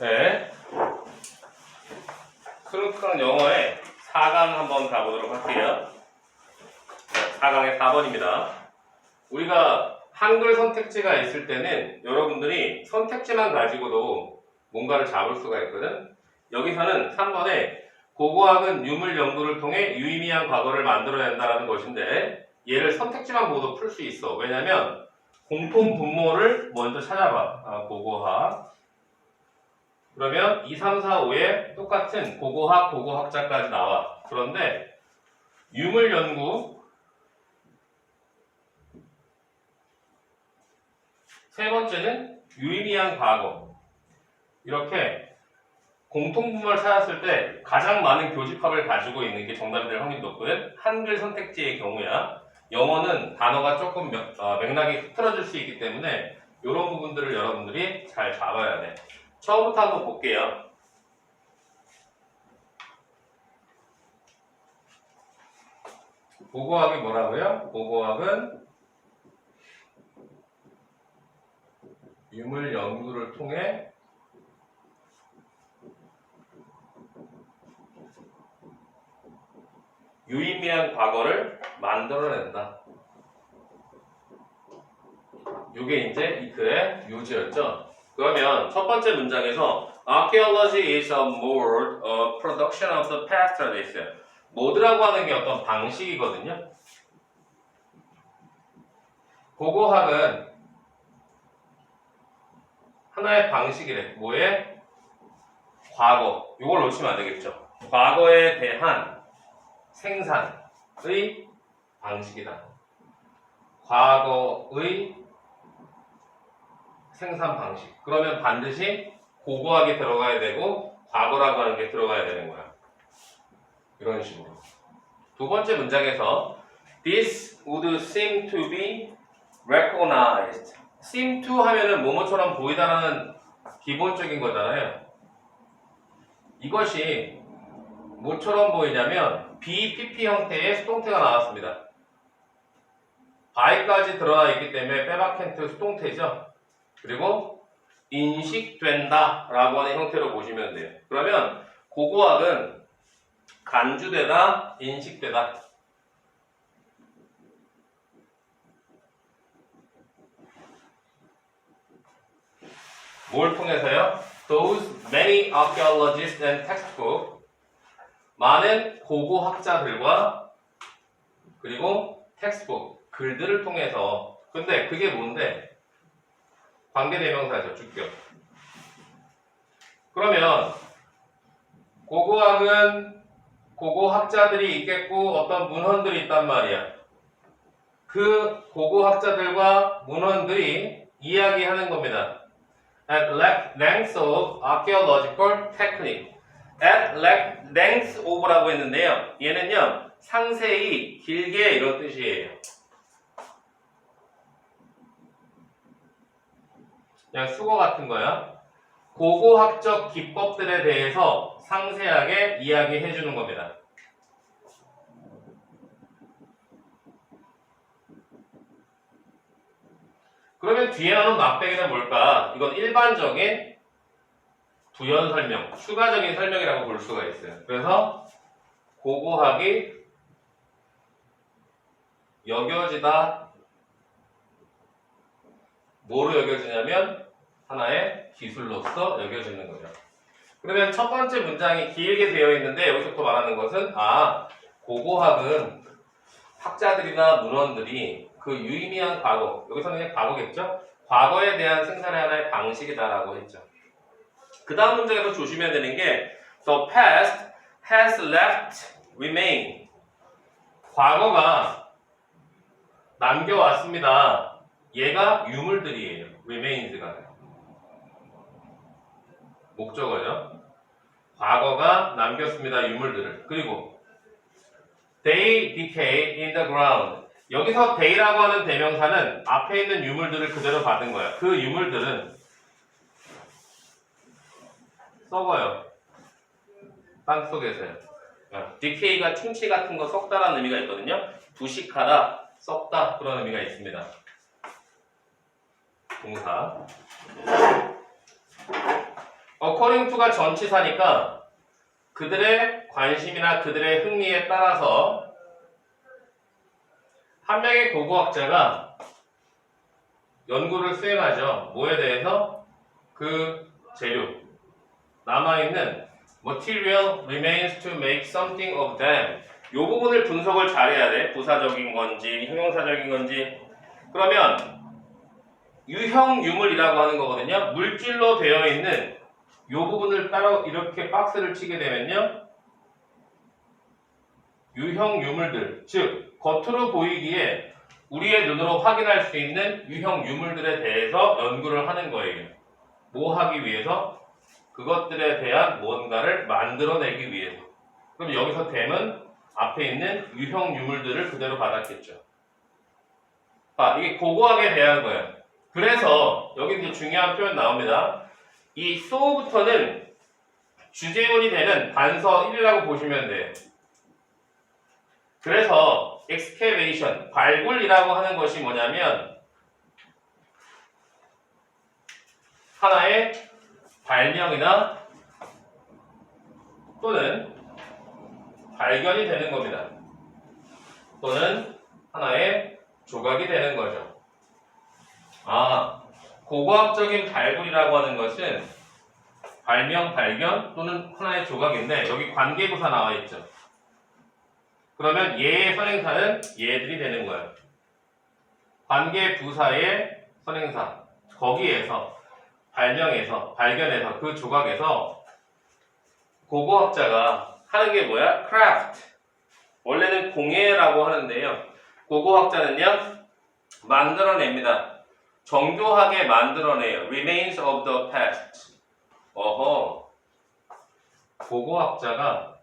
네. 크루크랑 영어의 4강 한번 가보도록 할게요. 4강의 4번입니다. 우리가 한글 선택지가 있을 때는 여러분들이 선택지만 가지고도 뭔가를 잡을 수가 있거든. 여기서는 3번에 고고학은 유물 연구를 통해 유의미한 과거를 만들어낸다는 것인데 얘를 선택지만 보고도 풀 수 있어. 왜냐면 공통 분모를 먼저 찾아봐. 고고학. 그러면 2, 3, 4, 5에 똑같은 고고학, 고고학자까지 나와. 그런데 유물 연구 세 번째는 유의미한 과거. 이렇게 공통분모를 찾았을 때 가장 많은 교집합을 가지고 있는 게 정답이 될 확률이 높거든. 한글 선택지의 경우야. 영어는 단어가 조금 맥락이 흐트러질 수 있기 때문에 이런 부분들을 여러분들이 잘 잡아야 돼. 처음부터 한번 볼게요. 고고학이 뭐라고요? 고고학은 유물 연구를 통해 유의미한 과거를 만들어낸다. 이게 이제 이 글의 요지였죠. 그러면 첫 번째 문장에서 Archaeology is a mode of production of the past tradition. 모드라고 하는 게 어떤 방식이거든요. 고고학은 하나의 방식이래. 뭐에? 과거. 이걸 놓치면 안 되겠죠. 과거에 대한 생산의 방식이다. 과거의 생산 방식. 그러면 반드시 고고학이 들어가야 되고 과거라고 하는 게 들어가야 되는 거야. 이런 식으로. 두 번째 문장에서 This would seem to be recognized. seem to 하면은 뭐뭐처럼 보이다라는 기본적인 거잖아요. 이것이 뭐처럼 보이냐면 BPP 형태의 수동태가 나왔습니다. by까지 드러나 있기 때문에 빼박텐트 수동태죠. 그리고 인식된다 라고 하는 형태로 보시면 돼요. 그러면 고고학은 간주되다, 인식되다. 뭘 통해서요? Those many archaeologists and textbooks. 많은 고고학자들과 그리고 텍스트북, 글들을 통해서. 근데 그게 뭔데? 관계대명사죠. 주격. 그러면 고고학은 고고학자들이 있겠고 어떤 문헌들이 있단 말이야. 그 고고학자들과 문헌들이 이야기하는 겁니다. At length of archaeological technique. At length of라고 했는데요. 얘는요. 상세히, 길게 이런 뜻이에요. 그냥 수거 같은 거야. 고고학적 기법들에 대해서 상세하게 이야기해 주는 겁니다. 그러면 뒤에 나오는 납백이는 뭘까? 이건 일반적인 부연 설명, 추가적인 설명이라고 볼 수가 있어요. 그래서 고고학이 여겨지다. 뭐로 여겨지냐면 하나의 기술로서 여겨지는 거죠. 그러면 첫 번째 문장이 길게 되어 있는데 여기서부터 말하는 것은 고고학은 학자들이나 문헌들이 그 유의미한 과거, 여기서는 그냥 과거겠죠? 과거에 대한 생산의 하나의 방식이다라고 했죠. 그 다음 문장에서 조심해야 되는 게 The past has left remain. 과거가 남겨왔습니다. 얘가 유물들이에요. remains가 목적어죠. 과거가 남겼습니다. 유물들을. 그리고 they decay in the ground. 여기서 they라고 하는 대명사는 앞에 있는 유물들을 그대로 받은 거야. 그 유물들은 썩어요. 땅속에서요. decay가 충치 같은 거 썩다라는 의미가 있거든요. 부식하다, 썩다 그런 의미가 있습니다. 동사. according to가 전치사니까 그들의 관심이나 그들의 흥미에 따라서 한 명의 고고학자가 연구를 수행하죠. 뭐에 대해서? 그 재료, 남아있는 material remains to make something of them. 이 부분을 분석을 잘해야 돼. 부사적인 건지 형용사적인 건지. 그러면 유형유물이라고 하는 거거든요. 물질로 되어 있는 이 부분을 따로 이렇게 박스를 치게 되면요, 유형유물들, 즉 겉으로 보이기에 우리의 눈으로 확인할 수 있는 유형유물들에 대해서 연구를 하는 거예요. 뭐 하기 위해서? 그것들에 대한 뭔가를 만들어내기 위해서. 그럼 여기서 댐은 앞에 있는 유형유물들을 그대로 받았겠죠. 이게 고고학에 대한 거예요. 그래서 여기 이제 중요한 표현 나옵니다. 이 so부터는 주제문이 되는 단서 1이라고 보시면 돼요. 그래서 excavation, 발굴이라고 하는 것이 뭐냐면 하나의 발명이나 또는 발견이 되는 겁니다. 또는 하나의 조각이 되는 거죠. 고고학적인 발굴이라고 하는 것은 발명, 발견 또는 하나의 조각인데 여기 관계부사 나와 있죠. 그러면 얘의 선행사는 얘들이 되는 거예요. 관계부사의 선행사, 거기에서 발명에서, 발견에서, 그 조각에서 고고학자가 하는 게 뭐야? craft. 원래는 공예라고 하는데요. 고고학자는요, 만들어냅니다. 정교하게 만들어내요. remains of the past. 고고학자가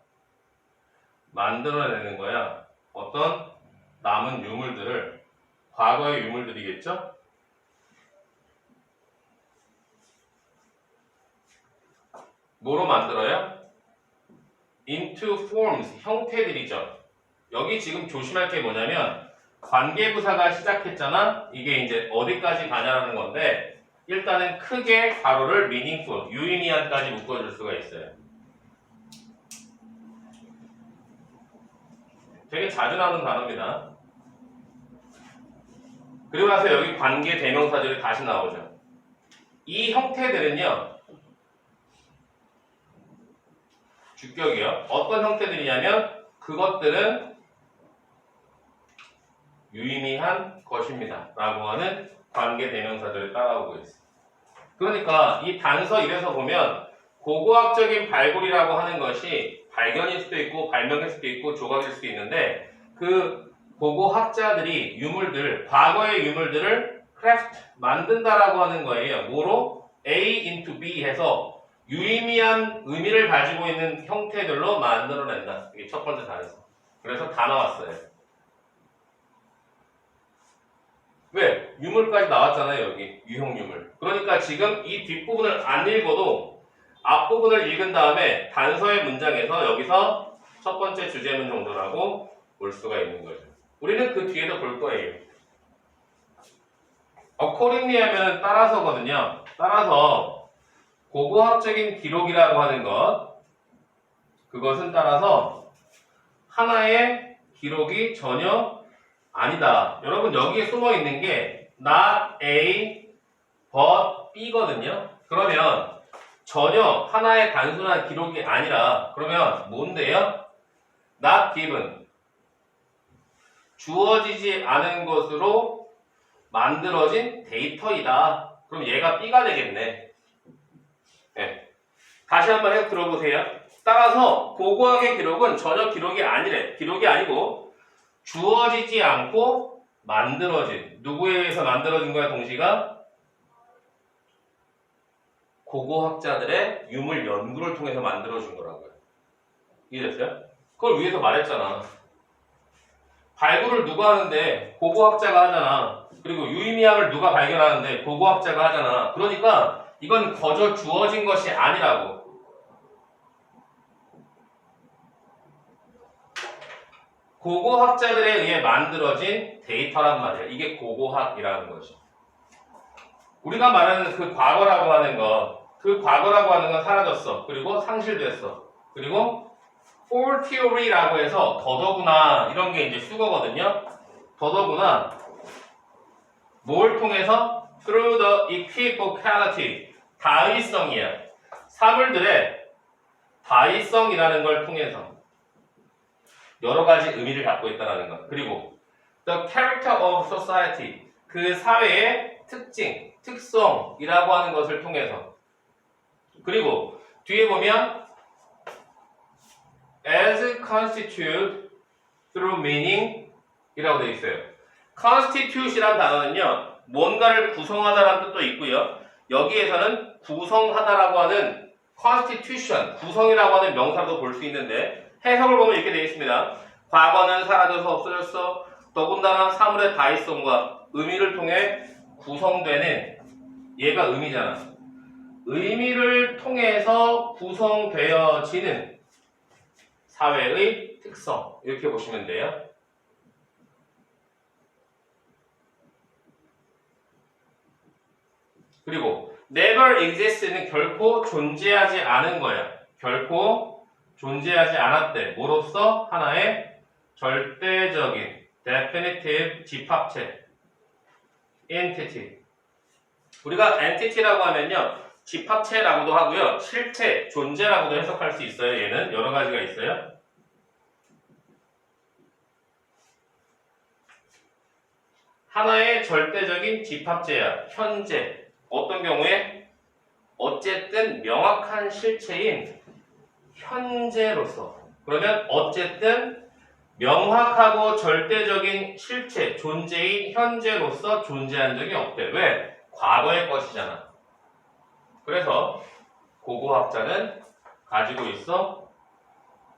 만들어내는 거야. 어떤 남은 유물들을, 과거의 유물들이겠죠? 뭐로 만들어요? into forms, 형태들이죠. 여기 지금 조심할 게 뭐냐면 관계부사가 시작했잖아. 이게 이제 어디까지 가냐라는 건데 일단은 크게 괄호를 meaningful, 유의미한까지 묶어줄 수가 있어요. 되게 자주 나오는 단어입니다. 그리고 나서 여기 관계 대명사절이 다시 나오죠. 이 형태들은요, 주격이요. 어떤 형태들이냐면 그것들은 유의미한 것입니다. 라고 하는 관계 대명사절이 따라오고 있어요. 그러니까 이 단서 1에서 보면 고고학적인 발굴이라고 하는 것이 발견일 수도 있고 발명일 수도 있고 조각일 수도 있는데 그 고고학자들이 유물들, 과거의 유물들을 craft, 만든다라고 하는 거예요. 뭐로? A into B 해서 유의미한 의미를 가지고 있는 형태들로 만들어낸다. 이게 첫 번째 단서. 그래서 다 나왔어요. 왜? 유물까지 나왔잖아요. 여기 유형유물. 그러니까 지금 이 뒷부분을 안 읽어도 앞부분을 읽은 다음에 단서의 문장에서 여기서 첫 번째 주제문 정도라고 볼 수가 있는 거죠. 우리는 그 뒤에도 볼 거예요. accordingly 하면 따라서거든요. 따라서 고고학적인 기록이라고 하는 것, 그것은 따라서 하나의 기록이 전혀 아니다. 여러분 여기에 숨어 있는 게 not A, but B거든요. 그러면 전혀 하나의 단순한 기록이 아니라 그러면 뭔데요? not given, 주어지지 않은 것으로 만들어진 데이터이다. 그럼 얘가 B가 되겠네. 네. 다시 한번 해서 들어보세요. 따라서 고고학의 기록은 전혀 기록이 아니래. 기록이 아니고 주어지지 않고 만들어진, 누구에 의해서 만들어진 거야 동시가? 고고학자들의 유물 연구를 통해서 만들어준 거라고요. 이해됐어요? 그걸 위에서 말했잖아. 발굴을 누가 하는데? 고고학자가 하잖아. 그리고 유의미함을 누가 발견하는데? 고고학자가 하잖아. 그러니까 이건 거저 주어진 것이 아니라고. 고고학자들에 의해 만들어진 데이터란 말이야. 이게 고고학이라는 거지. 우리가 말하는 그 과거라고 하는 거, 그 과거라고 하는 건 사라졌어. 그리고 상실됐어. 그리고 for theory라고 해서 더더구나 이런 게 이제 수거거든요. 더더구나 뭘 통해서 through the equivocality 다의성이야. 사물들의 다의성이라는 걸 통해서 여러 가지 의미를 갖고 있다는 것. 그리고 the character of society 그 사회의 특징, 특성이라고 하는 것을 통해서 그리고 뒤에 보면 as constituted through meaning 이라고 되어 있어요. constitute이라는 단어는요 뭔가를 구성하다라는 뜻도 있고요 여기에서는 구성하다라고 하는 constitution, 구성이라고 하는 명사로도 볼 수 있는데 해석을 보면 이렇게 되어 있습니다. 과거는 사라져서 없어졌어. 더군다나 사물의 다의성과 의미를 통해 구성되는 얘가 의미잖아. 의미를 통해서 구성되어지는 사회의 특성 이렇게 보시면 돼요. 그리고 never exist는 결코 존재하지 않은 거야. 결코 존재하지 않았대. 뭐로써? 하나의 절대적인 definitive 집합체 entity. 우리가 entity라고 하면요 집합체라고도 하고요 실체, 존재라고도 해석할 수 있어요. 얘는 여러 가지가 있어요. 하나의 절대적인 집합체야. 현재 어떤 경우에 어쨌든 명확한 실체인 현재로서 그러면 어쨌든 명확하고 절대적인 실체, 존재인 현재로서 존재한 적이 없대. 왜? 과거의 것이잖아. 그래서 고고학자는 가지고 있어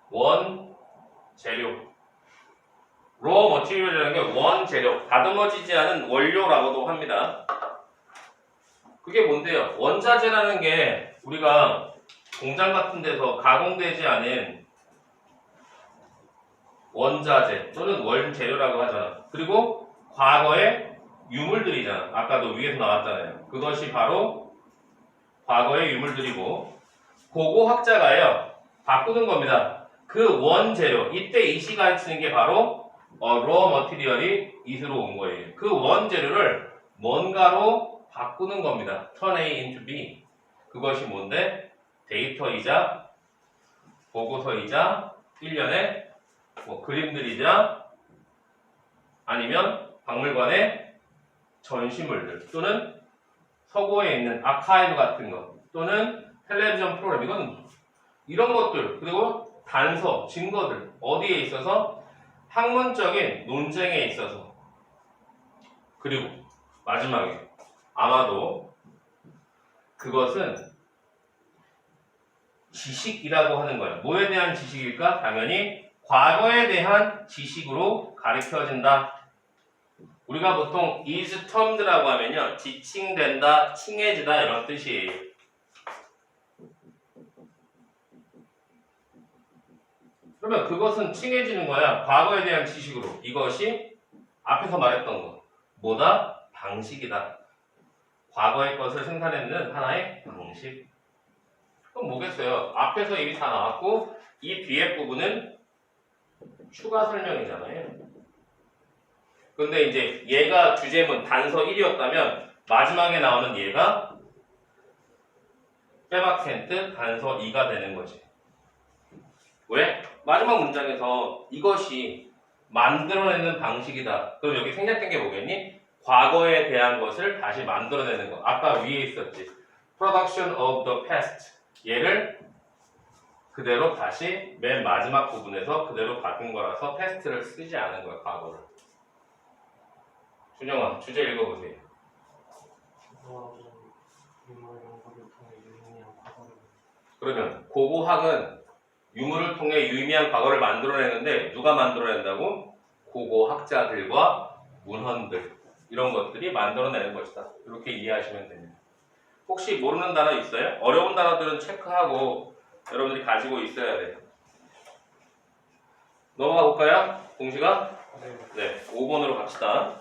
원재료 raw material이라는 게 원재료, 다듬어지지 않은 원료라고도 합니다. 그게 뭔데요? 원자재라는 게 우리가 공장 같은 데서 가공되지 않은 원자재 또는 원재료라고 하잖아. 그리고 과거의 유물들이잖아. 아까도 위에서 나왔잖아요. 그것이 바로 과거의 유물들이고 고고학자가요 바꾸는 겁니다. 그 원재료, 이때 이 시간에 쓰는 게 바로 raw material이 이스로 온 거예요. 그 원재료를 뭔가로 바꾸는 겁니다. turn A into B. 그것이 뭔데? 데이터이자 보고서이자 일련의 뭐 그림들이자 아니면 박물관의 전시물들 또는 서고에 있는 아카이브 같은 것 또는 텔레비전 프로그램 이건 이런 것들 그리고 단서, 증거들 어디에 있어서 학문적인 논쟁에 있어서 그리고 마지막에 아마도 그것은 지식이라고 하는 거예요. 뭐에 대한 지식일까? 당연히 과거에 대한 지식으로 가르쳐진다. 우리가 보통 is termed라고 하면요. 지칭된다, 칭해지다 이런 뜻이에요. 그러면 그것은 칭해지는 거야. 과거에 대한 지식으로. 이것이 앞에서 말했던 거. 뭐다? 방식이다. 과거의 것을 생산해내는 하나의 방식. 그럼 뭐겠어요? 앞에서 이미 다 나왔고 이 뒤에 부분은 추가 설명이잖아요. 근데 이제 얘가 주제문 단서 1이었다면 마지막에 나오는 얘가 빼박센트 단서 2가 되는 거지. 왜? 마지막 문장에서 이것이 만들어내는 방식이다. 그럼 여기 생략된 게 뭐겠니? 과거에 대한 것을 다시 만들어내는 거. 아까 위에 있었지. Production of the past. 얘를 그대로 다시 맨 마지막 부분에서 그대로 바꾼 거라서 past를 쓰지 않은 거야, 과거를. 준영아, 주제 읽어보세요. 그러면 고고학은 유물을 통해 유의미한 과거를 만들어내는데 누가 만들어낸다고? 고고학자들과 문헌들 이런 것들이 만들어내는 것이다. 이렇게 이해하시면 됩니다. 혹시 모르는 단어 있어요? 어려운 단어들은 체크하고 여러분들이 가지고 있어야 돼요. 넘어가 볼까요? 공시가? 네, 5번으로 갑시다.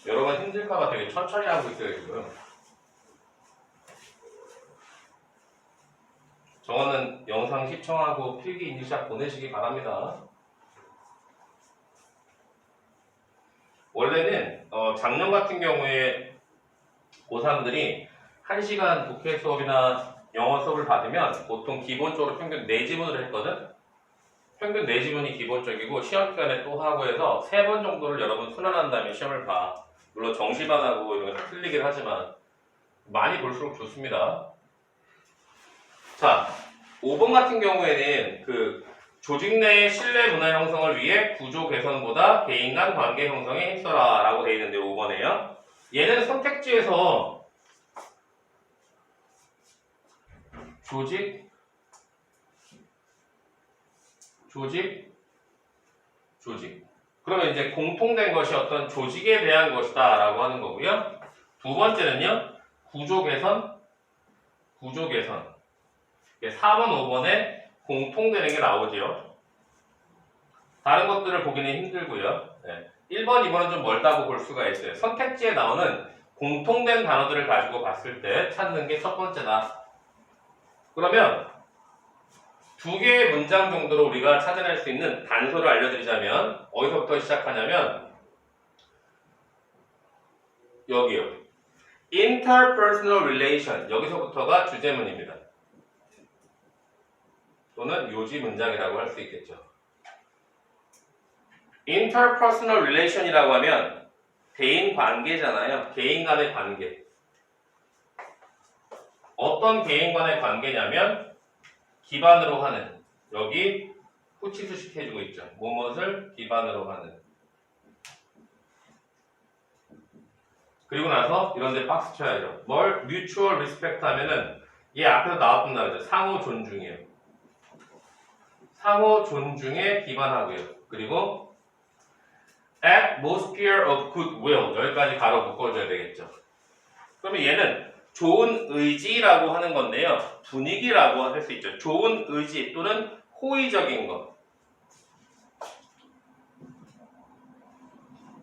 여러분 힘들까봐 되게 천천히 하고 있어요 지금. 정원은 영상 시청하고 필기 인증샷 보내시기 바랍니다. 원래는 작년 같은 경우에 고3들이 1시간 독해 수업이나 영어 수업을 받으면 보통 기본적으로 평균 4지문을 했거든? 평균 4지문이 기본적이고 시험 기간에 또 하고 해서 3번 정도를 여러분 순환한 다음에 시험을 봐. 물론 정시반하고 이런 게 틀리긴 하지만 많이 볼수록 좋습니다. 자, 5번 같은 경우에는 그 조직 내의 신뢰 문화 형성을 위해 구조 개선보다 개인 간 관계 형성에 힘써라 라고 되어 있는데 5번에요. 얘는 선택지에서 조직 그러면 이제 공통된 것이 어떤 조직에 대한 것이다 라고 하는 거고요. 두 번째는요. 구조 개선 4번, 5번에 공통되는 게 나오죠. 다른 것들을 보기는 힘들고요. 네. 1번, 2번은 좀 멀다고 볼 수가 있어요. 선택지에 나오는 공통된 단어들을 가지고 봤을 때 찾는 게 첫 번째다. 그러면 두 개의 문장 정도로 우리가 찾아낼 수 있는 단서를 알려드리자면 어디서부터 시작하냐면 여기요. Interpersonal relation 여기서부터가 주제문입니다. 또는 요지 문장이라고 할 수 있겠죠. Interpersonal relation이라고 하면 대인 관계잖아요. 개인 간의 관계. 어떤 개인 간의 관계냐면 기반으로 하는 여기 후치수식 해주고 있죠. 무엇을 기반으로 하는. 그리고 나서 이런데 박스 쳐야죠. 뭘 mutual respect 하면은 얘 앞에서 나왔던 말이죠. 상호 존중이에요. 상호 존중에 기반하고요. 그리고 atmosphere of goodwill 여기까지 가로 묶어줘야 되겠죠. 그러면 얘는 좋은 의지라고 하는 건데요. 분위기라고 할 수 있죠. 좋은 의지 또는 호의적인 것.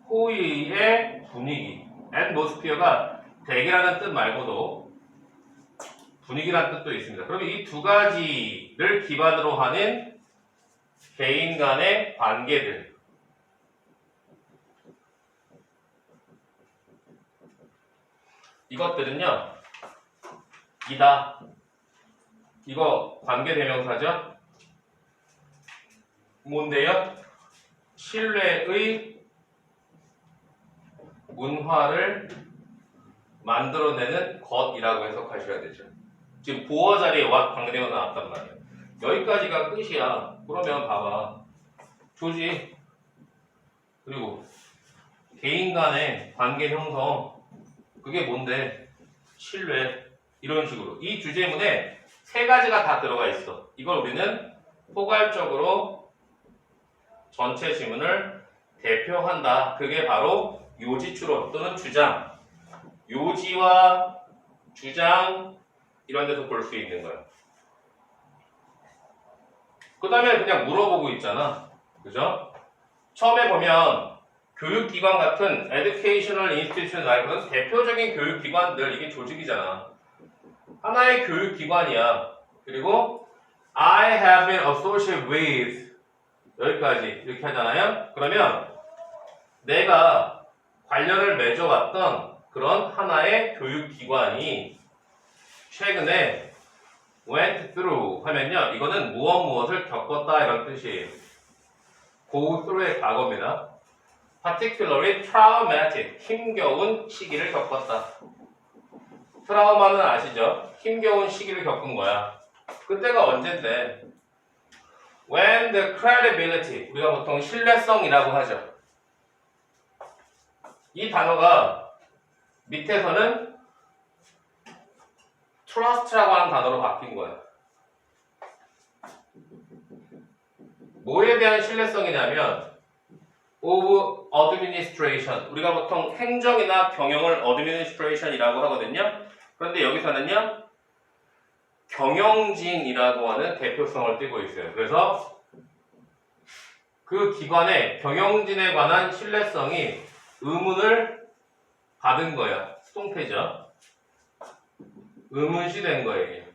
호의의 분위기. atmosphere가 대기라는 뜻 말고도 분위기라는 뜻도 있습니다. 그러면 이 두 가지를 기반으로 하는 개인 간의 관계들. 이것들은요. 이다. 이거 관계대명사죠? 뭔데요? 신뢰의 문화를 만들어내는 것이라고 해석하셔야 되죠. 지금 보어 자리에 what 관계대명사 나왔단 말이에요. 여기까지가 끝이야. 그러면 봐봐. 조직 그리고 개인 간의 관계 형성 그게 뭔데? 신뢰 이런 식으로 이 주제문에 세 가지가 다 들어가 있어. 이걸 우리는 포괄적으로 전체 지문을 대표한다. 그게 바로 요지추론 또는 주장. 요지와 주장 이런 데서 볼 수 있는 거야. 그 다음에 그냥 물어보고 있잖아. 그죠? 처음에 보면 교육기관 같은 educational institution 말고는 대표적인 교육기관들 이게 조직이잖아. 하나의 교육기관이야. 그리고 I have been associated with 여기까지 이렇게 하잖아요. 그러면 내가 관련을 맺어왔던 그런 하나의 교육기관이 최근에 went through 하면요. 이거는 무엇을 겪었다 이런 뜻이에요. go through의 과거입니다. particularly traumatic, 힘겨운 시기를 겪었다. 트라우마는 아시죠? 힘겨운 시기를 겪은 거야. 그때가 언젠데? When the credibility, 우리가 보통 신뢰성이라고 하죠. 이 단어가 밑에서는 trust라고 하는 단어로 바뀐 거야. 뭐에 대한 신뢰성이냐면 of administration. 우리가 보통 행정이나 경영을 administration이라고 하거든요. 그런데 여기서는요. 경영진이라고 하는 대표성을 띠고 있어요. 그래서 그 기관의 경영진에 관한 신뢰성이 의문을 받은 거야. 수동태죠. 의문시 된 거예요. 이게.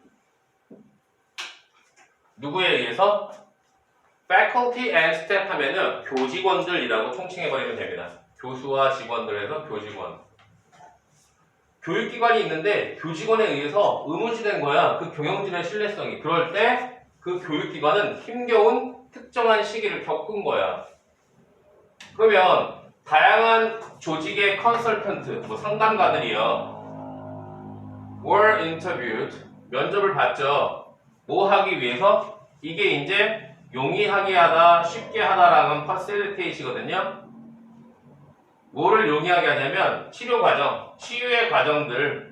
누구에 의해서? faculty and staff 하면은 교직원들이라고 총칭해버리면 됩니다. 교수와 직원들에서 교직원. 교육기관이 있는데 교직원에 의해서 의문시된 거야. 그 경영진의 신뢰성이. 그럴 때 그 교육기관은 힘겨운 특정한 시기를 겪은 거야. 그러면 다양한 조직의 컨설턴트, 뭐 상담가들이요. were interviewed, 면접을 봤죠. 뭐 하기 위해서? 이게 이제 용이하게 하다, 쉽게 하다라는 facilitate이거든요. 뭐를 용이하게 하냐면 치료 과정, 치유의 과정들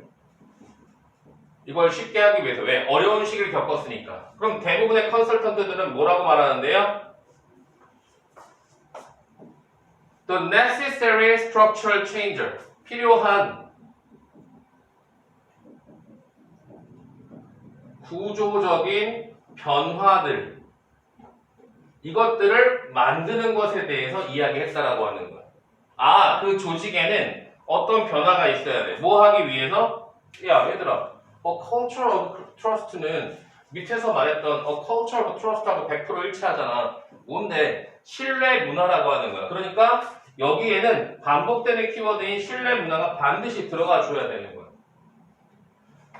이걸 쉽게 하기 위해서. 왜? 어려운 시기를 겪었으니까. 그럼 대부분의 컨설턴트들은 뭐라고 말하는데요? The necessary structural change, 필요한 구조적인 변화들, 이것들을 만드는 것에 대해서 이야기했다라고 하는 거야. 아, 그 조직에는 어떤 변화가 있어야 돼. 뭐 하기 위해서? 야, 얘들아, culture of trust는 밑에서 말했던 culture of trust하고 100% 일치하잖아. 뭔데? 신뢰 문화라고 하는 거야. 그러니까 여기에는 반복되는 키워드인 신뢰 문화가 반드시 들어가 줘야 되는 거야.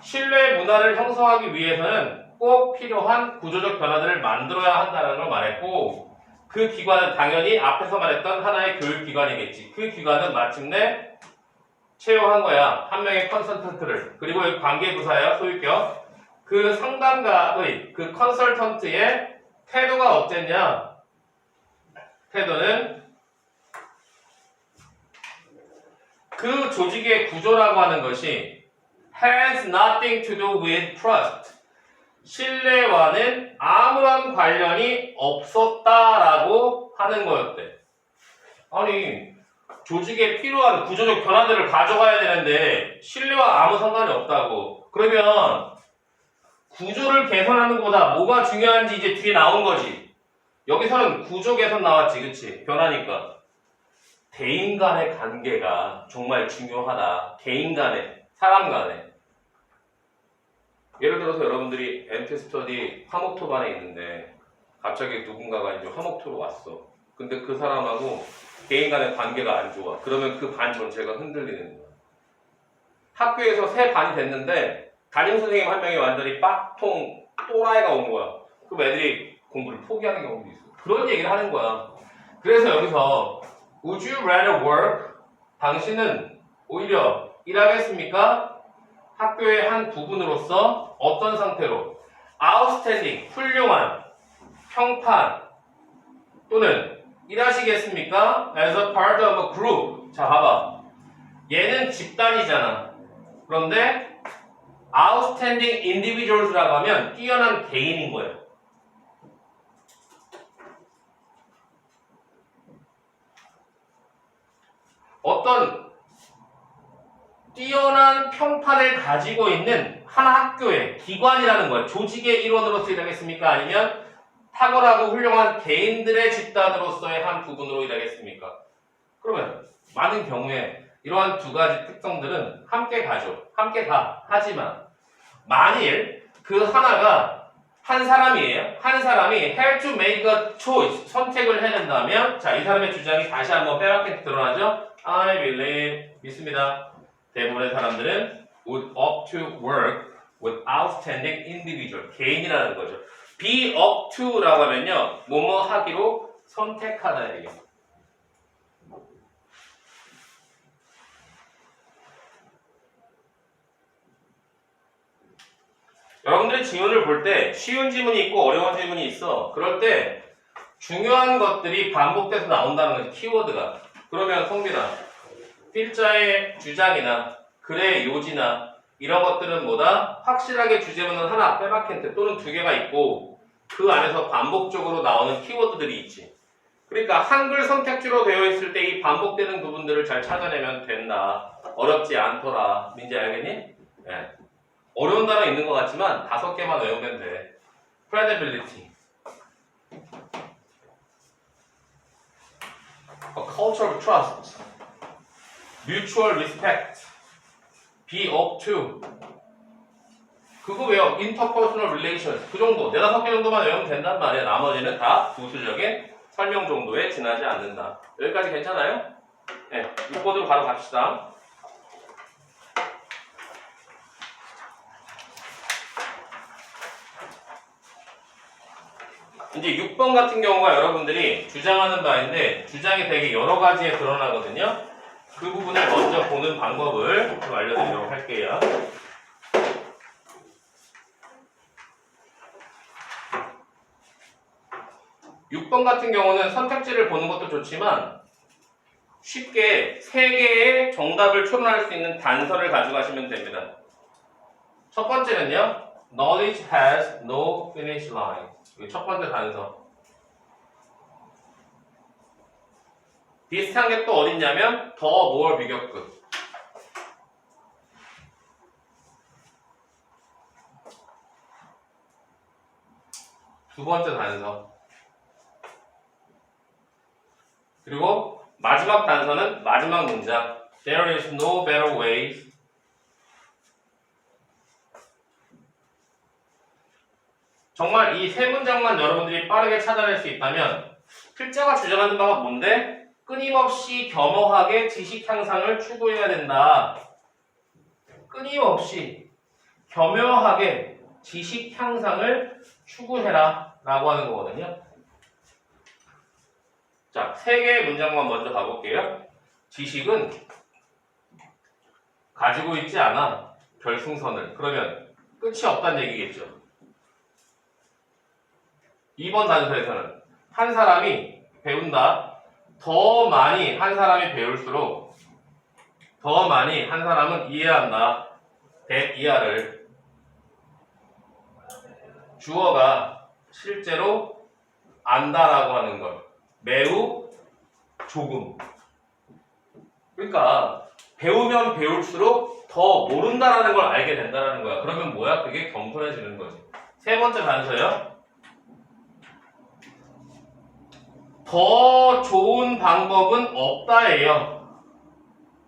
신뢰 문화를 형성하기 위해서는 꼭 필요한 구조적 변화들을 만들어야 한다는 걸 말했고, 그 기관은 당연히 앞에서 말했던 하나의 교육기관이겠지. 그 기관은 마침내 채용한 거야. 한 명의 컨설턴트를. 그리고 관계부사야, 소유격. 그 상담가의, 그 컨설턴트의 태도가 어땠냐? 태도는 그 조직의 구조라고 하는 것이 has nothing to do with trust. 신뢰와는 아무런 관련이 없었다라고 하는 거였대. 아니, 조직에 필요한 구조적 변화들을 가져가야 되는데 신뢰와 아무 상관이 없다고. 그러면 구조를 개선하는 것보다 뭐가 중요한지 이제 뒤에 나온 거지. 여기서는 구조 개선 나왔지, 그치? 변하니까. 대인 간의 관계가 정말 중요하다. 개인 간의, 사람 간의. 예를 들어서 여러분들이 엔트스터디 화목토반에 있는데 갑자기 누군가가 이제 화목토로 왔어. 근데 그 사람하고 개인 간의 관계가 안 좋아. 그러면 그 반 전체가 흔들리는 거야. 학교에서 새 반이 됐는데 담임선생님 한 명이 완전히 빡통 또라이가 온 거야. 그럼 애들이 공부를 포기하는 경우도 있어. 그런 얘기를 하는 거야. 그래서 여기서 Would you rather work? 당신은 오히려 일하겠습니까? 학교의 한 부분으로서 어떤 상태로? Outstanding, 훌륭한, 평판 또는 일하시겠습니까? As a part of a group. 자, 봐봐. 얘는 집단이잖아. 그런데 outstanding individuals라고 하면 뛰어난 개인인 거예요. 어떤 뛰어난 평판을 가지고 있는 한 학교의 기관이라는 거예요. 조직의 일원으로서 일하겠습니까? 아니면 탁월하고 훌륭한 개인들의 집단으로서의 한 부분으로 일하겠습니까? 그러면 많은 경우에 이러한 두 가지 특성들은 함께 가죠. 함께 가. 하지만 만일 그 하나가 한 사람이에요. 한 사람이 have to make a choice. 선택을 해낸다면 자, 이 사람의 주장이 다시 한번 빼박힌 드러나죠. I believe, 믿습니다. 대부분의 사람들은 would opt to work with outstanding individual. 개인이라는 거죠. be up to라고 하면요. 뭐뭐 하기로 선택하다 얘기예요. 여러분들이 지문을 볼 때 쉬운 지문이 있고 어려운 지문이 있어. 그럴 때 중요한 것들이 반복돼서 나온다는 거지, 키워드가. 그러면 성빈아, 필자의 주장이나 글의 요지나 이런 것들은 뭐다? 확실하게 주제문은 하나, 빼박힌트 또는 두 개가 있고 그 안에서 반복적으로 나오는 키워드들이 있지. 그러니까 한글 선택지로 되어 있을 때 이 반복되는 부분들을 잘 찾아내면 된다. 어렵지 않더라. 민지 알겠니? 네. 어려운 단어 있는 것 같지만 5개만 외우면 돼. credibility, a culture of trust, mutual respect, be up to. 그거 외워. interpersonal relations. 그 정도. 4-5개 정도만 외우면 된단 말이야. 나머지는 다 부수적인 설명 정도에 지나지 않는다. 여기까지 괜찮아요? 네. 6번으로 바로 갑시다. 이제 6번 같은 경우가 여러분들이 주장하는 바인데 주장이 되게 여러 가지에 드러나거든요. 그 부분을 먼저 보는 방법을 좀 알려드리도록 할게요. 6번 같은 경우는 선택지를 보는 것도 좋지만 쉽게 3개의 정답을 추론할 수 있는 단서를 가져가시면 됩니다. 첫 번째는요. Knowledge has no finish line. 이게 첫 번째 단서. 비슷한 게 또 어딨냐면 더 more 비교급. 두 번째 단서. 그리고 마지막 단서는 마지막 문장. There is no better way. 정말 이 세 문장만 여러분들이 빠르게 찾아낼 수 있다면 필자가 주장하는 바가 뭔데? 끊임없이 겸허하게 지식 향상을 추구해야 된다. 끊임없이 겸허하게 지식 향상을 추구해라 라고 하는 거거든요. 자, 3개의 문장만 먼저 가볼게요. 지식은 가지고 있지 않아 결승선을. 그러면 끝이 없다는 얘기겠죠. 2번 단서에서는 한 사람이 배운다. 더 많이 한 사람이 배울수록 더 많이 한 사람은 이해한다. 이하를. 주어가 실제로 안다라고 하는 것. 매우 조금. 그러니까 배우면 배울수록 더 모른다라는 걸 알게 된다라는 거야. 그러면 뭐야? 그게 겸손해지는 거지. 세 번째 단서요. 더 좋은 방법은 없다예요.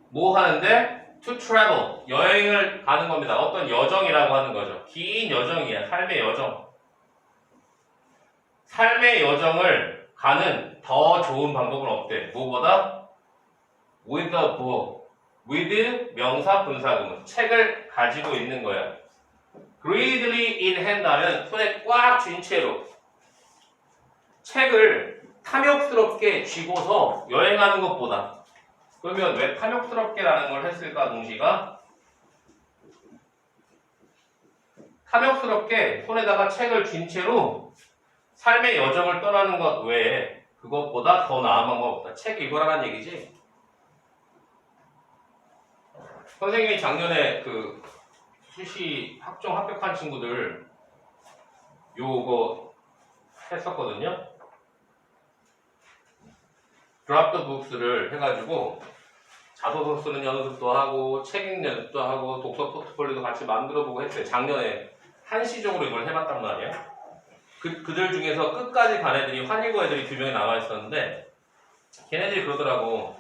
뭐 하는데? To travel. 여행을 가는 겁니다. 어떤 여정이라고 하는 거죠. 긴 여정이야. 삶의 여정. 삶의 여정을 가는 더 좋은 방법은 없대. 뭐보다? With a book. with 명사 분사구문. 책을 가지고 있는 거야. greedily in hand 하면 손에 꽉 쥔 채로 책을 탐욕스럽게 쥐고서 여행하는 것보다. 그러면 왜 탐욕스럽게라는 걸 했을까? 동시가 탐욕스럽게 손에다가 책을 쥔 채로 삶의 여정을 떠나는 것 외에 그것보다 더 나은 방법 없다. 책 읽으라는 얘기지. 선생님이 작년에 그 수시 학종 합격한 친구들 요거 했었거든요. 드랍 더 북스를 해가지고 자소서 쓰는 연습도 하고 책 읽는 연습도 하고 독서 포트폴리오도 같이 만들어보고 했어요. 작년에 한시적으로 이걸 해봤단 말이에요. 그들 중에서 끝까지 간 애들이 환일고 애들이 2명이 나와 있었는데 걔네들이 그러더라고.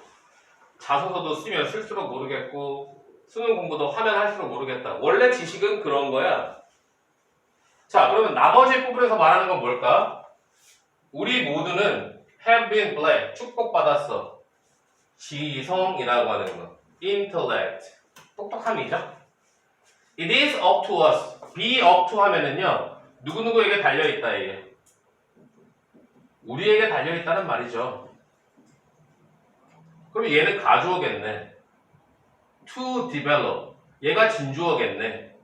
자소서도 쓰면 쓸수록 모르겠고 수능 공부도 하면 할수록 모르겠다. 원래 지식은 그런 거야. 자, 그러면 나머지 부분에서 말하는 건 뭘까? 우리 모두는 have been blessed, 축복받았어. 지성이라고 하는 거. intellect, 똑똑함이죠. It is up to us. be up to 하면은요, 누구누구에게 달려있다, 이게. 우리에게 달려있다는 말이죠. 그럼 얘는 가주어겠네. to develop. 얘가 진주어겠네.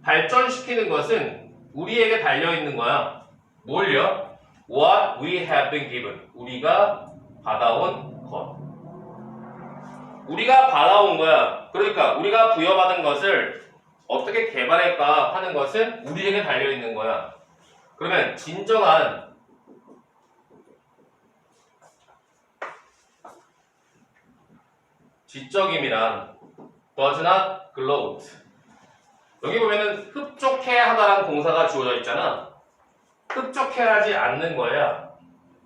발전시키는 것은 우리에게 달려있는 거야. 뭘요? What we have been given. 우리가 받아온 것. 우리가 받아온 거야. 그러니까 우리가 부여받은 것을 어떻게 개발할까 하는 것은 우리에게 달려있는 거야. 그러면 진정한 지적임이란 does not gloat. 여기 보면은 흡족해 하다라는 동사가 주어져 있잖아. 흡족해하지 않는 거야.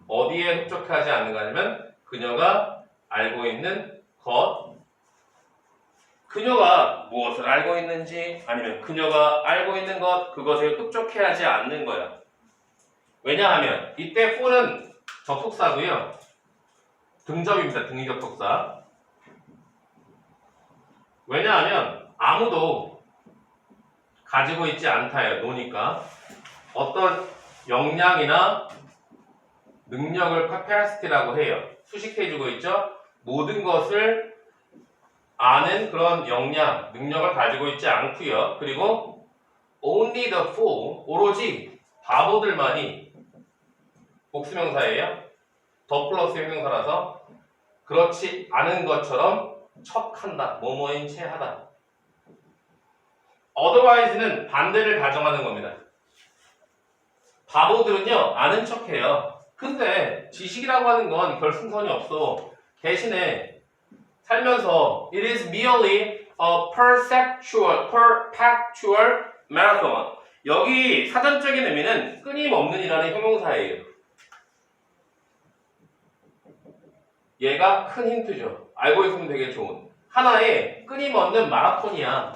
어디에 흡족해하지 않는 거냐면 그녀가 알고 있는 것, 그녀가 무엇을 알고 있는지 아니면 그녀가 알고 있는 것 그것에 흡족해하지 않는 거야. 왜냐하면 이때 for는 접속사고요. 등접입니다. 등위접속사. 왜냐하면 아무도 가지고 있지 않다예요. 노니까. 어떤 역량이나 능력을 capacity라고 해요. 수식해주고 있죠. 모든 것을 아는 그런 역량, 능력을 가지고 있지 않고요. 그리고 only the fool, 오로지 바보들만이 복수명사예요. 더 플러스 형용사라서 그렇지 않은 것처럼 척한다. 뭐뭐인 채 하다. otherwise는 반대를 가정하는 겁니다. 바보들은요, 아는 척해요. 근데 지식이라고 하는 건 결승선이 없어. 대신에 살면서 it is merely a perpetual marathon. 여기 사전적인 의미는 끊임없는이라는 형용사예요. 얘가 큰 힌트죠. 알고 있으면 되게 좋은. 하나의 끊임없는 마라톤이야.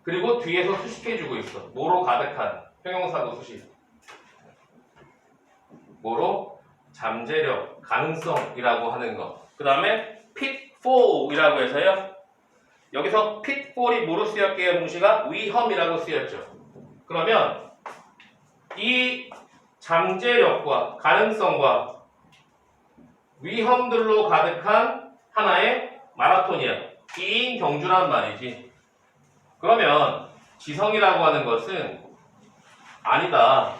그리고 뒤에서 수식해주고 있어. 뭐로 가득한 형용사고 수식. 뭐로? 잠재력, 가능성이라고 하는 거. 그 다음에 pitfall이라고 해서요. 여기서 pitfall이 뭐로 쓰였게요? 동시가 위험이라고 쓰였죠. 그러면 이 잠재력과 가능성과 위험들로 가득한 하나의 마라톤이야. 2인 경주란 말이지. 그러면 지성이라고 하는 것은 아니다.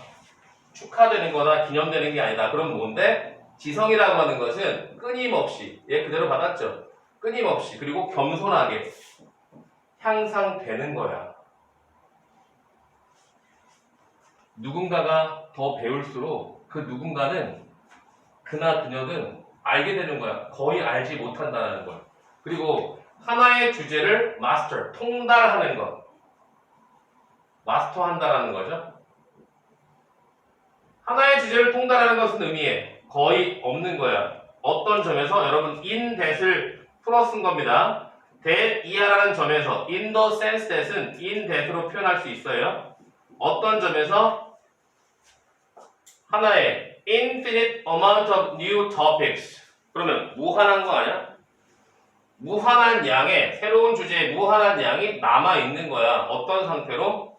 축하되는 거나 기념되는 게 아니다. 그럼 뭔데? 지성이라고 하는 것은 끊임없이, 얘 그대로 받았죠? 끊임없이, 그리고 겸손하게 향상되는 거야. 누군가가 더 배울수록 그 누군가는 그나 그녀는 알게 되는 거야. 거의 알지 못한다는 거야. 그리고 하나의 주제를 마스터, 통달하는 것. 마스터한다라는 거죠. 하나의 주제를 통달하는 것은 의미에 거의 없는 거야. 어떤 점에서 여러분 in that을 풀어 쓴 겁니다. that 이하라는 점에서 in the sense that은 in that으로 표현할 수 있어요. 어떤 점에서 하나의 infinite amount of new topics. 그러면 무한한 거 아니야? 무한한 양의 새로운 주제에 무한한 양이 남아있는 거야. 어떤 상태로?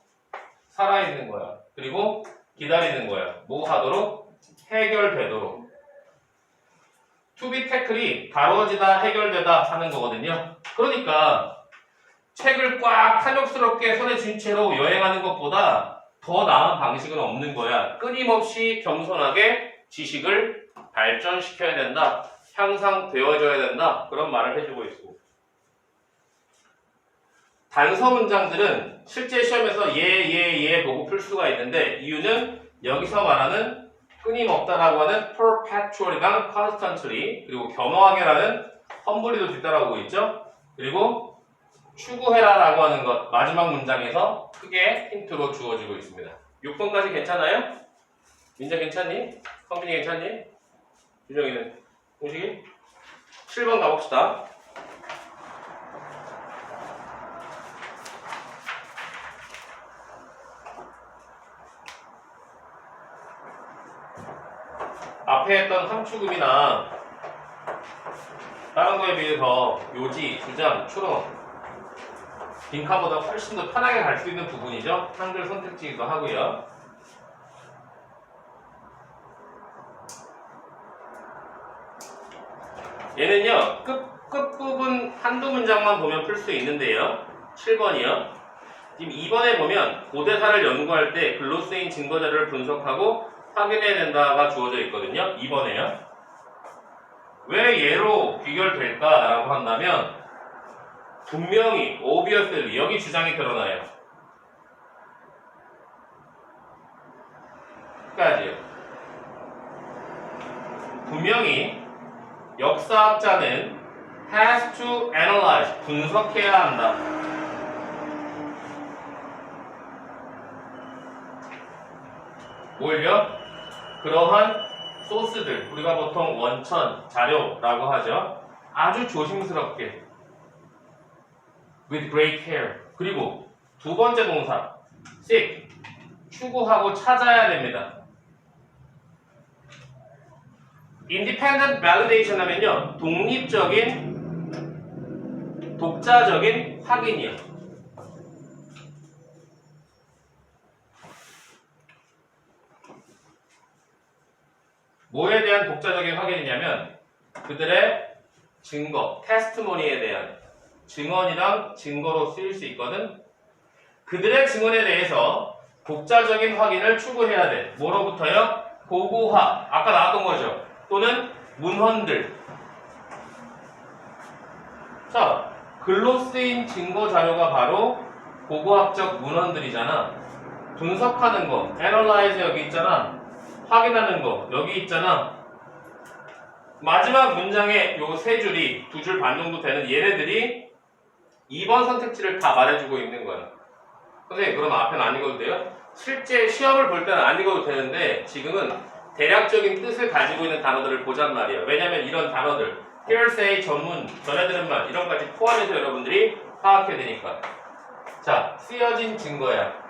살아있는 거야. 그리고 기다리는 거야. 뭐 하도록? 해결되도록. to be tackl이 다뤄지다, 해결되다 하는 거거든요. 그러니까 책을 꽉 탐욕스럽게 손에 쥔 채로 여행하는 것보다 더 나은 방식은 없는 거야. 끊임없이 겸손하게 지식을 발전시켜야 된다. 향상되어져야 된다. 그런 말을 해주고 있습니다. 단서 문장들은 실제 시험에서 예 보고 풀 수가 있는데 이유는 여기서 말하는 끊임없다라고 하는 perpetual이랑 constantly 그리고 겸허하게라는 험블리도 뒤따라오고 있죠. 그리고 추구해라라고 하는 것 마지막 문장에서 크게 힌트로 주어지고 있습니다. 6번까지 괜찮아요? 민자 괜찮니? 성빈이 괜찮니? 유정이는? 공식이? 7번 가봅시다. 앞에 했던 함축음이나 다른 거에 비해서 요지, 주장, 추론, 빈칸보다 훨씬 더 편하게 갈 수 있는 부분이죠. 한글 선택지이기도 하고요. 얘는요, 끝부분 한두 문장만 보면 풀 수 있는데요. 7번이요. 지금 2번에 보면 고대사를 연구할 때 글로 쓰인 증거자료를 분석하고 확인해야 된다가 주어져 있거든요. 2번에요. 왜 얘로 귀결될까라고 한다면 분명히 obviously 여기 주장이 드러나요. 끝까지요. 분명히 역사학자는 has to analyze 분석해야 한다. 뭘요? 그러한 소스들, 우리가 보통 원천, 자료라고 하죠. 아주 조심스럽게 with great care. 그리고 두 번째 동사 seek 추구하고 찾아야 됩니다. independent validation 하면요 독자적인 확인이요. 뭐에 대한 독자적인 확인이냐면 그들의 증거, 테스트모니에 대한 증언이랑 증거로 쓰일 수 있거든. 그들의 증언에 대해서 독자적인 확인을 추구해야 돼. 뭐로부터요? 고고화, 아까 나왔던 거죠. 또는 문헌들. 자, 글로 쓰인 증거 자료가 바로 고고학적 문헌들이잖아. 분석하는 거, analyze 여기 있잖아. 확인하는 거 여기 있잖아. 마지막 문장에 요 세 줄이 두 줄 반 정도 되는 얘네들이 2번 선택지를 다 말해주고 있는 거야. 선생님 그럼 앞에는 안 읽어도 돼요? 실제 시험을 볼 때는 안 읽어도 되는데 지금은 대략적인 뜻을 가지고 있는 단어들을 보잔 말이에요. 왜냐면 이런 단어들 hearsay, 전문, 전해들은 말 이런 것까지 포함해서 여러분들이 파악해야 되니까. 자, 쓰여진 증거야.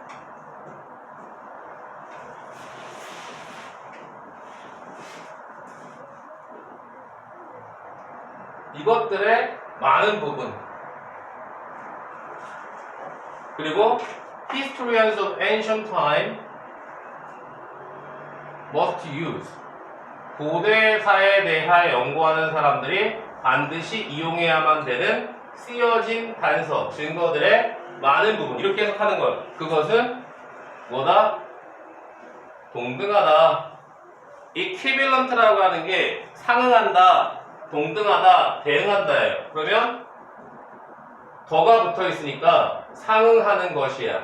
이것들의 많은 부분 그리고 historians of ancient time must use 고대사에 대하여 연구하는 사람들이 반드시 이용해야만 되는 쓰여진 단서, 증거들의 많은 부분 이렇게 해석하는 거예요. 그것은 뭐다? 동등하다. 이 equivalent라고 하는 게 상응한다, 동등하다, 대응한다예요. 그러면 더가 붙어 있으니까 상응하는 것이야.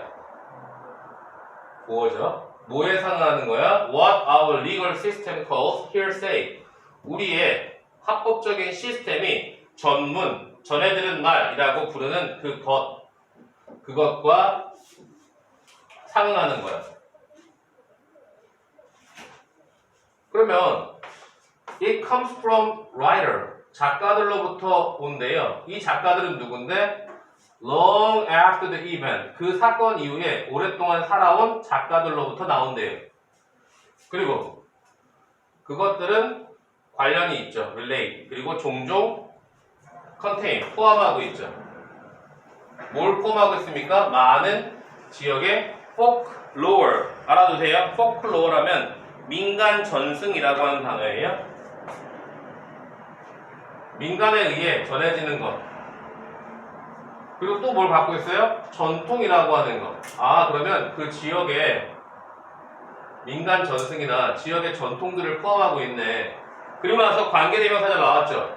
뭐죠? 뭐에 상응하는 거야? What our legal system calls hearsay. 우리의 합법적인 시스템이 전문, 전해들은 말이라고 부르는 그것과 상응하는 거야. 그러면 it comes from writer. 작가들로부터 온대요. 이 작가들은 누군데? Long after the event. 그 사건 이후에 오랫동안 살아온 작가들로부터 나온대요. 그리고 그것들은 관련이 있죠. relate. 그리고 종종 contain. 포함하고 있죠. 뭘 포함하고 있습니까? 많은 지역의 folklore. 알아두세요. folklore라면 민간 전승이라고 하는 단어예요. 민간에 의해 전해지는 것. 그리고 또 뭘 갖고 있어요? 전통이라고 하는 것. 아, 그러면 그 지역의 민간 전승이나 지역의 전통들을 포함하고 있네. 그리고 나서 관계대명사절 나왔죠.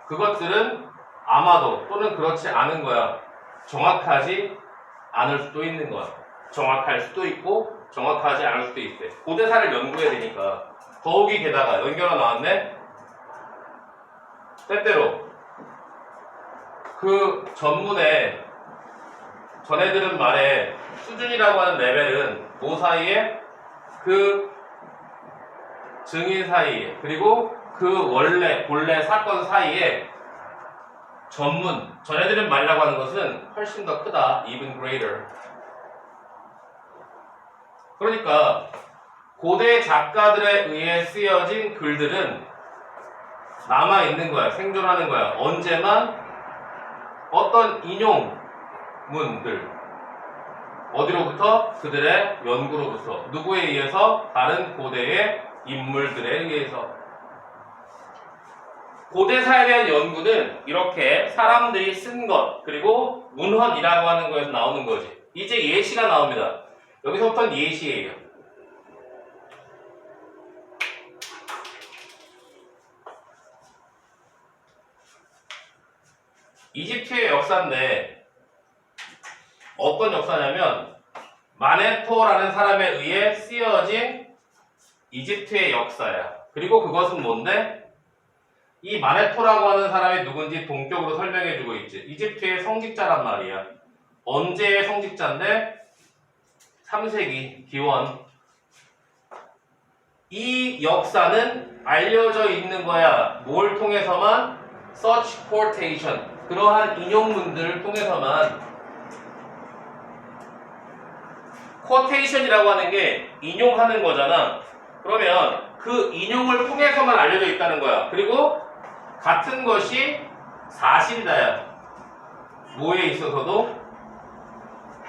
그것들은 아마도 또는 그렇지 않은 거야. 정확하지 않을 수도 있는 거야. 정확할 수도 있고 정확하지 않을 수도 있대. 고대사를 연구해야 되니까. 더욱이 게다가 연결어 나왔네. 때때로 그 전문의 전해들은 말의 수준이라고 하는 레벨은 뭐 사이에? 그 증인 사이에 그리고 그 본래 사건 사이에 전해들은 말이라고 하는 것은 훨씬 더 크다. even greater. 그러니까 고대 작가들에 의해 쓰여진 글들은 남아있는 거야. 생존하는 거야. 언제만 어떤 인용문들 어디로부터? 그들의 연구로부터. 누구에 의해서? 다른 고대의 인물들에 의해서. 고대사에 대한 연구는 이렇게 사람들이 쓴 것 그리고 문헌이라고 하는 거에서 나오는 거지. 이제 예시가 나옵니다. 여기서부터는 예시예요. 이집트의 역사인데 어떤 역사냐면 마네토라는 사람에 의해 쓰여진 이집트의 역사야. 그리고 그것은 뭔데? 이 마네토라고 하는 사람이 누군지 동격으로 설명해주고 있지. 이집트의 성직자란 말이야. 언제의 성직자인데? 3세기 기원. 이 역사는 알려져 있는 거야. 뭘 통해서만? Such quotation. 그러한 인용문들을 통해서만 quotation이라고 하는 게 인용하는 거잖아. 그러면 그 인용을 통해서만 알려져 있다는 거야. 그리고 같은 것이 사실이다야. 뭐에 있어서도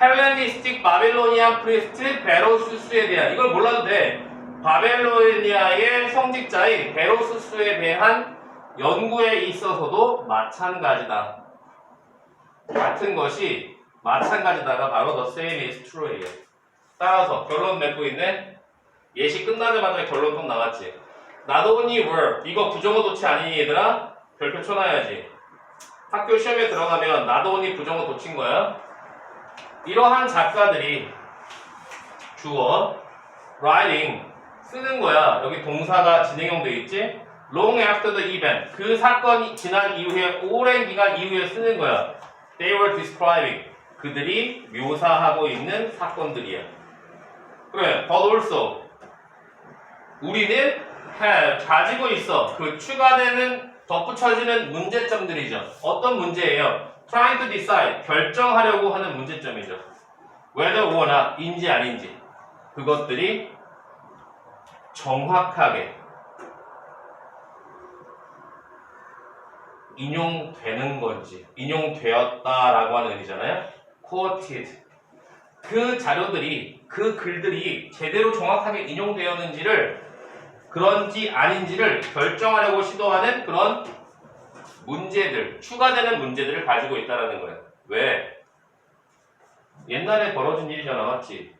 헬레니스틱 바빌로니안 프리스트 베로수스에 대한, 이걸 몰라도 돼. 바벨로니아의 성직자인 베로수스에 대한 연구에 있어서도 마찬가지다. 같은 것이 마찬가지다가 바로 the same is true예요. 따라서 결론 맺고 있네. 예시 끝나자마자 결론 또 나왔지. Not only were, 이거 부정어 도치 아니니 얘들아? 별표 쳐놔야지. 학교 시험에 들어가면 not only 부정어 도친 거야. 이러한 작가들이 주어 writing 쓰는 거야. 여기 동사가 진행형 돼 있지? long after the event, 그 사건이 지난 이후에 오랜 기간 이후에 쓰는 거야. They were describing, 그들이 묘사하고 있는 사건들이야. 그래, but also 우리는 have, 가지고 있어. 그 추가되는 덧붙여지는 문제점들이죠. 어떤 문제예요? Trying to decide, 결정하려고 하는 문제점이죠. Whether or not, 인지 아닌지. 그것들이 정확하게 인용되는 건지, 인용되었다라고 하는 의미잖아요. quoted. 그 자료들이, 그 글들이 제대로 정확하게 인용되었는지를, 그런지 아닌지를 결정하려고 시도하는 그런 문제들, 추가되는 문제들을 가지고 있다는 거예요. 왜? 옛날에 벌어진 일이잖아, 맞지?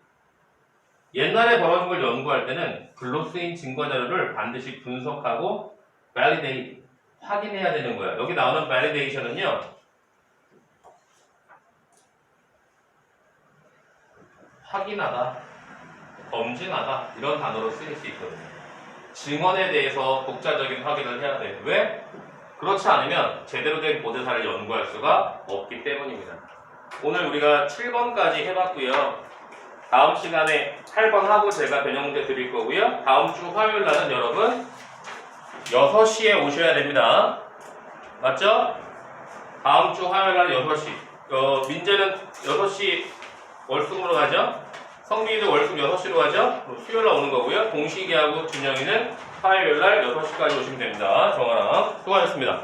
옛날에 벌어진 걸 연구할 때는 글로 쓰인 증거 자료를 반드시 분석하고 validate, 확인해야 되는 거야. 여기 나오는 validation은요, 확인하다, 검증하다 이런 단어로 쓰일 수 있거든요. 증언에 대해서 독자적인 확인을 해야 돼. 왜? 그렇지 않으면 제대로 된 고대사를 연구할 수가 없기 때문입니다. 오늘 우리가 7번까지 해봤고요. 다음 시간에 8번 하고 제가 변형 문제 드릴 거고요. 다음 주 화요일 날은 여러분 6시에 오셔야 됩니다. 맞죠? 다음 주 화요일 날 6시. 민재는 6시 월수금으로 가죠? 성민이도 월수금 6시로 가죠? 수요일 날 오는 거고요. 동식이하고 준영이는 화요일 날 6시까지 오시면 됩니다. 정아랑 수고하셨습니다.